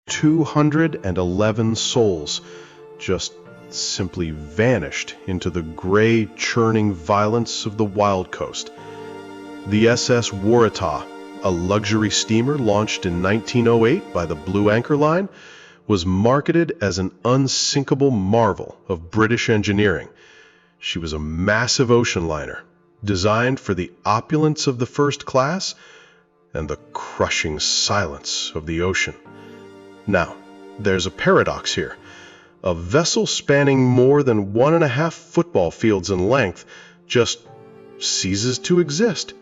211 souls just simply vanished into the gray, churning violence of the wild coast. The SS Waratah, a luxury steamer launched in 1908 by the Blue Anchor Line, was marketed as an unsinkable marvel of British engineering. She was a massive ocean liner, designed for the opulence of the first class and the crushing silence of the ocean. Now, there's a paradox here. A vessel spanning more than 1.5 football fields in length just ceases to exist.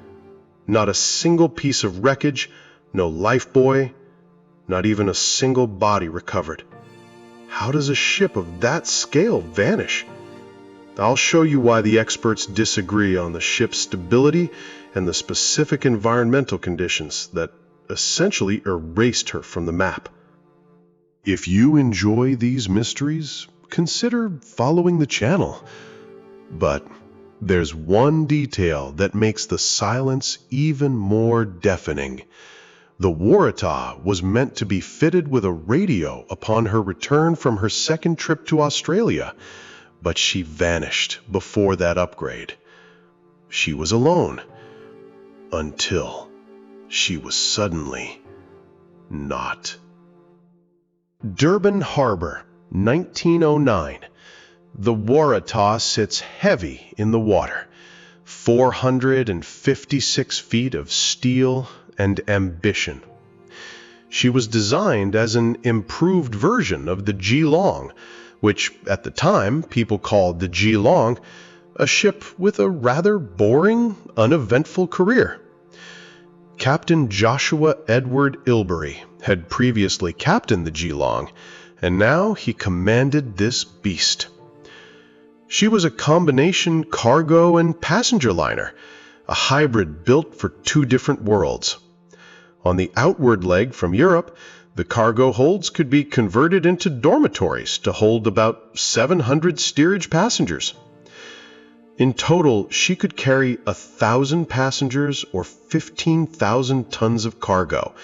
Not a single piece of wreckage, no lifebuoy, not even a single body recovered. How does a ship of that scale vanish? I'll show you why the experts disagree on the ship's stability and the specific environmental conditions that essentially erased her from the map. If you enjoy these mysteries, consider following the channel. But there's one detail that makes the silence even more deafening. The Waratah was meant to be fitted with a radio upon her return from her second trip to Australia, but she vanished before that upgrade. She was alone, until she was suddenly not. Durban Harbor, 1909. The Waratah sits heavy in the water, 456 feet of steel and ambition. She was designed as an improved version of the Geelong, which at the time people called the Geelong, a ship with a rather boring, uneventful career. Captain Joshua Edward Ilbery had previously captained the Geelong, and now he commanded this beast. She was a combination cargo and passenger liner, a hybrid built for two different worlds. On the outward leg from Europe, the cargo holds could be converted into dormitories to hold about 700 steerage passengers. In total, she could carry 1,000 passengers or 15,000 tons of cargo,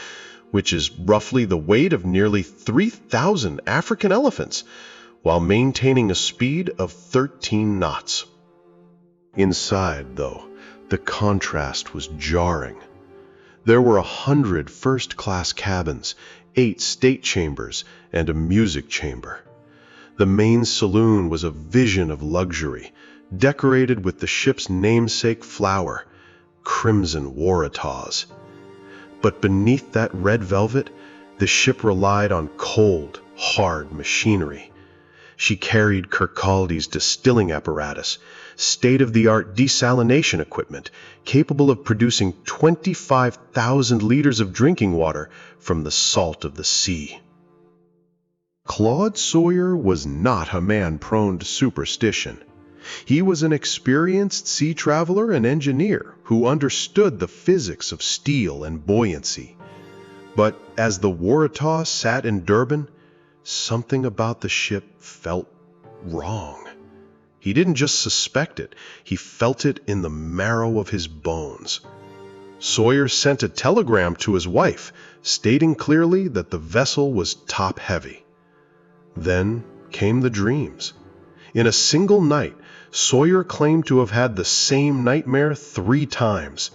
which is roughly the weight of nearly 3,000 African elephants, while maintaining a speed of 13 knots. Inside, though, the contrast was jarring. There were 100 first-class cabins, 8 state chambers, and a music chamber. The main saloon was a vision of luxury, decorated with the ship's namesake flower, crimson Waratahs. But beneath that red velvet, the ship relied on cold, hard machinery. She carried Kirkcaldy's distilling apparatus, state-of-the-art desalination equipment capable of producing 25,000 liters of drinking water from the salt of the sea. Claude Sawyer was not a man prone to superstition. He was an experienced sea traveler and engineer who understood the physics of steel and buoyancy. But as the Waratah sat in Durban, something about the ship felt wrong. He didn't just suspect it, he felt it in the marrow of his bones. Sawyer sent a telegram to his wife, stating clearly that the vessel was top-heavy. Then came the dreams. In a single night, Sawyer claimed to have had the same nightmare 3 times.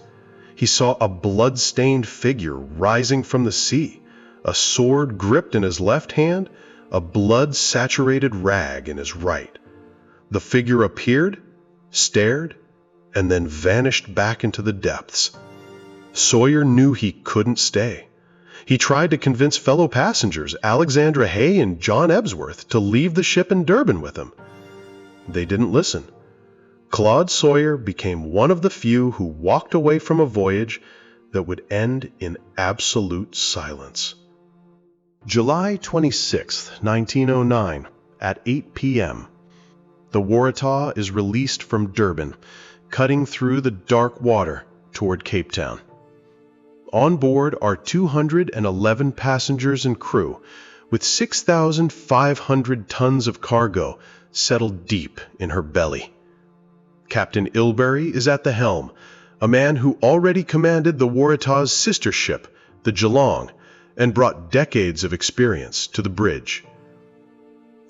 He saw a blood-stained figure rising from the sea, a sword gripped in his left hand, a blood-saturated rag in his right. The figure appeared, stared, and then vanished back into the depths. Sawyer knew he couldn't stay. He tried to convince fellow passengers Alexandra Hay and John Ebsworth to leave the ship in Durban with him. They didn't listen. Claude Sawyer became one of the few who walked away from a voyage that would end in absolute silence. July 26, 1909, at 8 p.m. The Waratah is released from Durban, cutting through the dark water toward Cape Town. On board are 211 passengers and crew, with 6,500 tons of cargo settled deep in her belly. Captain Ilbery is at the helm, a man who already commanded the Waratah's sister ship, the Geelong, and brought decades of experience to the bridge.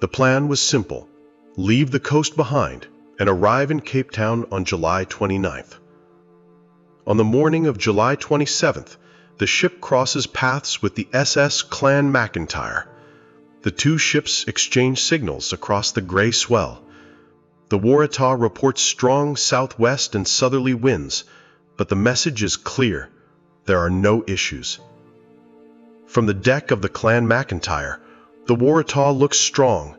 The plan was simple: leave the coast behind and arrive in Cape Town on July 29th. On the morning of July 27th, the ship crosses paths with the SS Clan McIntyre. The two ships exchange signals across the gray swell. The Waratah reports strong southwest and southerly winds, but the message is clear: there are no issues. From the deck of the Clan McIntyre, the Waratah looks strong.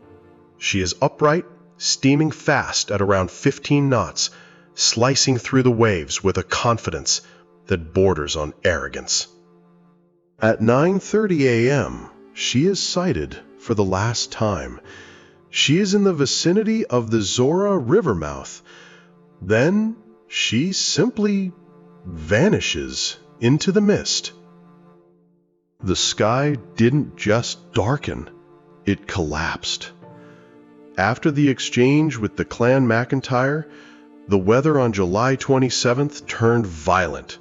She is upright, steaming fast at around 15 knots, slicing through the waves with a confidence that borders on arrogance. At 9:30 a.m., she is sighted for the last time. She is in the vicinity of the Zora River mouth. Then she simply vanishes into the mist. The sky didn't just darken, it collapsed. After the exchange with the Clan McIntyre, the weather on July 27th turned violent.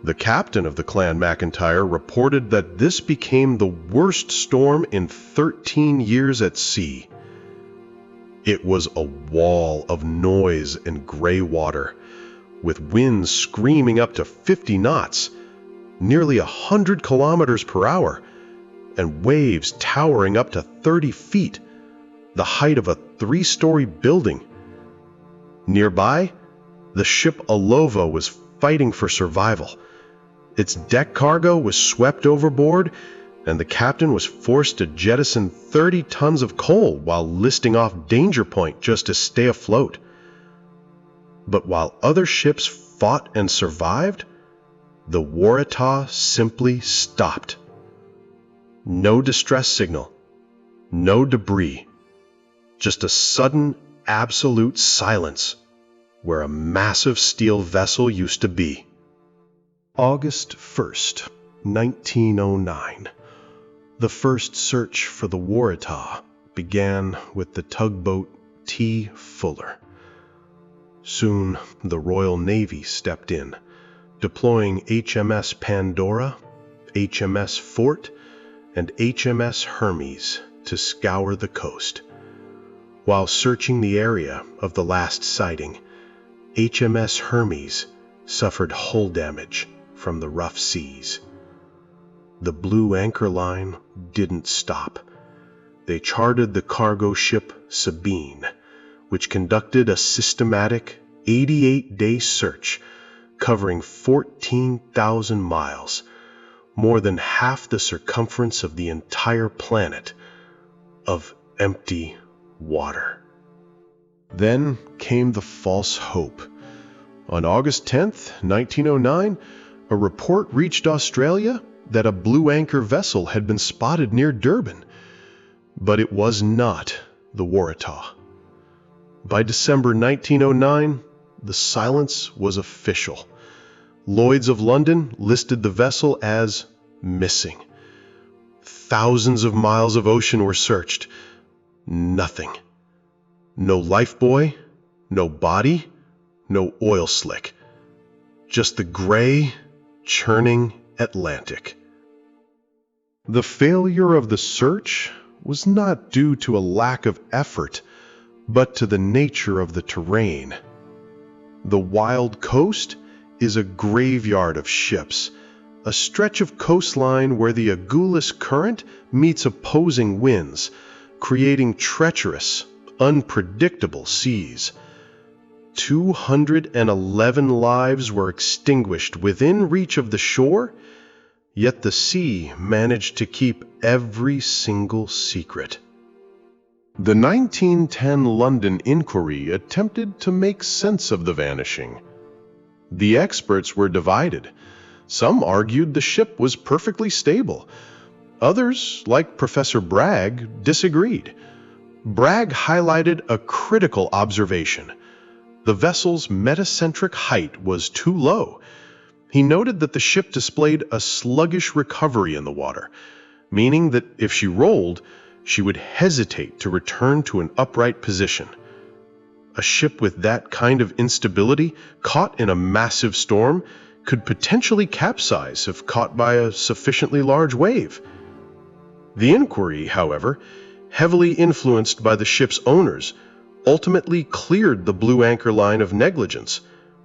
The captain of the Clan McIntyre reported that this became the worst storm in 13 years at sea. It was a wall of noise and gray water, with winds screaming up to 50 knots, nearly 100 kilometers per hour, and waves towering up to 30 feet, the height of a 3-story building. Nearby, the ship Alova was fighting for survival. Its deck cargo was swept overboard, and the captain was forced to jettison 30 tons of coal while listing off danger point just to stay afloat. But while other ships fought and survived, the Waratah simply stopped. No distress signal, no debris, just a sudden, absolute silence where a massive steel vessel used to be. August 1st, 1909. The first search for the Waratah began with the tugboat T. Fuller. Soon, the Royal Navy stepped in, deploying HMS Pandora, HMS Fort, and HMS Hermes to scour the coast. While searching the area of the last sighting, HMS Hermes suffered hull damage from the rough seas. The Blue Anchor Line didn't stop. They chartered the cargo ship Sabine, which conducted a systematic 88-day search covering 14,000 miles, more than half the circumference of the entire planet, of empty water. Then came the false hope. On August 10th, 1909, a report reached Australia that a Blue Anchor vessel had been spotted near Durban, but it was not the Waratah. By December 1909, the silence was official. Lloyd's of London listed the vessel as missing. Thousands of miles of ocean were searched. Nothing. No lifebuoy, no body, no oil slick. Just the gray, churning Atlantic. The failure of the search was not due to a lack of effort, but to the nature of the terrain. The wild coast is a graveyard of ships, a stretch of coastline where the Agulhas Current meets opposing winds, creating treacherous, unpredictable seas. 211 lives were extinguished within reach of the shore, yet the sea managed to keep every single secret. The 1910 London inquiry attempted to make sense of the vanishing. The experts were divided. Some argued the ship was perfectly stable. Others, like Professor Bragg, disagreed. Bragg highlighted a critical observation. The vessel's metacentric height was too low. He noted that the ship displayed a sluggish recovery in the water, meaning that if she rolled, she would hesitate to return to an upright position. A ship with that kind of instability, caught in a massive storm, could potentially capsize if caught by a sufficiently large wave. The inquiry, however, heavily influenced by the ship's owners, ultimately cleared the Blue Anchor Line of negligence,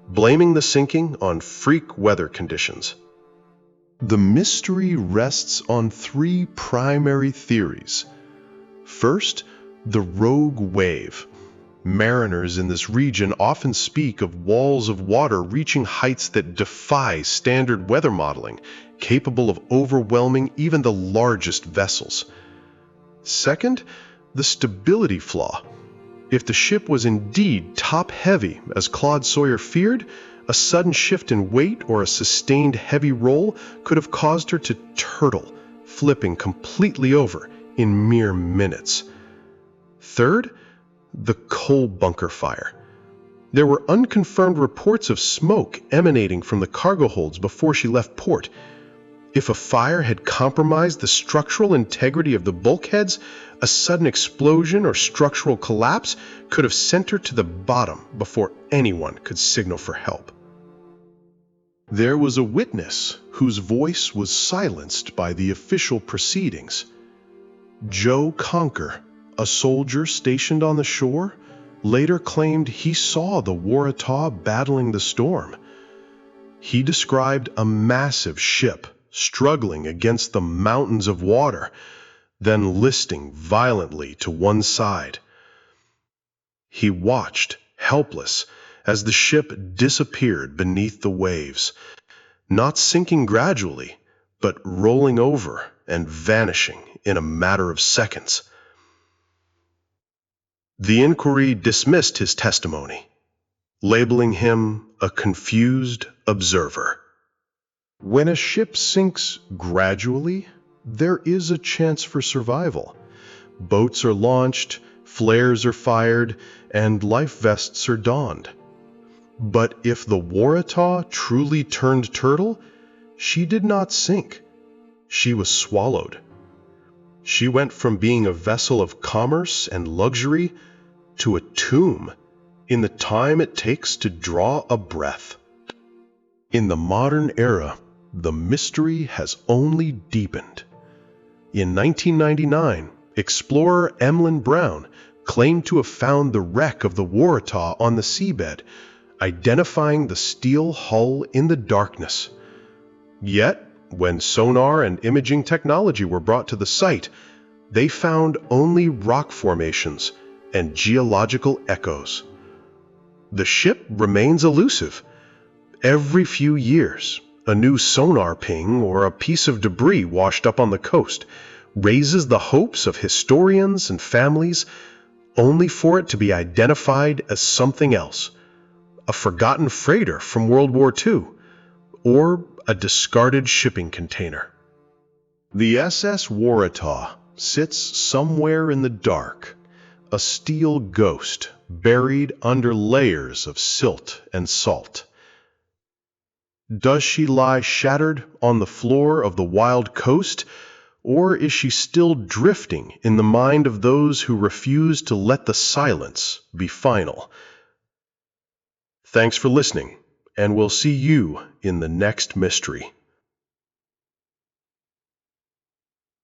blaming the sinking on freak weather conditions. The mystery rests on three primary theories. First, the rogue wave. Mariners in this region often speak of walls of water reaching heights that defy standard weather modeling, capable of overwhelming even the largest vessels. Second, the stability flaw. If the ship was indeed top-heavy, as Claude Sawyer feared, a sudden shift in weight or a sustained heavy roll could have caused her to turtle, flipping completely over in mere minutes. Third, the coal bunker fire. There were unconfirmed reports of smoke emanating from the cargo holds before she left port. If a fire had compromised the structural integrity of the bulkheads, a sudden explosion or structural collapse could have sent her to the bottom before anyone could signal for help. There was a witness whose voice was silenced by the official proceedings. Joe Conker, a soldier stationed on the shore, later claimed he saw the Waratah battling the storm. He described a massive ship struggling against the mountains of water, then listing violently to one side. He watched, helpless, as the ship disappeared beneath the waves, not sinking gradually, but rolling over and vanishing in a matter of seconds. The inquiry dismissed his testimony, labeling him a confused observer. When a ship sinks gradually, there is a chance for survival. Boats are launched, flares are fired, and life vests are donned. But if the Waratah truly turned turtle, she did not sink. She was swallowed. She went from being a vessel of commerce and luxury to a tomb in the time it takes to draw a breath. In the modern era, the mystery has only deepened. In 1999, explorer Emlyn Brown claimed to have found the wreck of the Waratah on the seabed, identifying the steel hull in the darkness. Yet, when sonar and imaging technology were brought to the site, they found only rock formations and geological echoes. The ship remains elusive. Every few years, a new sonar ping or a piece of debris washed up on the coast raises the hopes of historians and families, only for it to be identified as something else, a forgotten freighter from World War II, or a discarded shipping container. The SS Waratah sits somewhere in the dark, a steel ghost buried under layers of silt and salt. Does she lie shattered on the floor of the wild coast, or is she still drifting in the mind of those who refuse to let the silence be final? Thanks for listening, and we'll see you in the next mystery.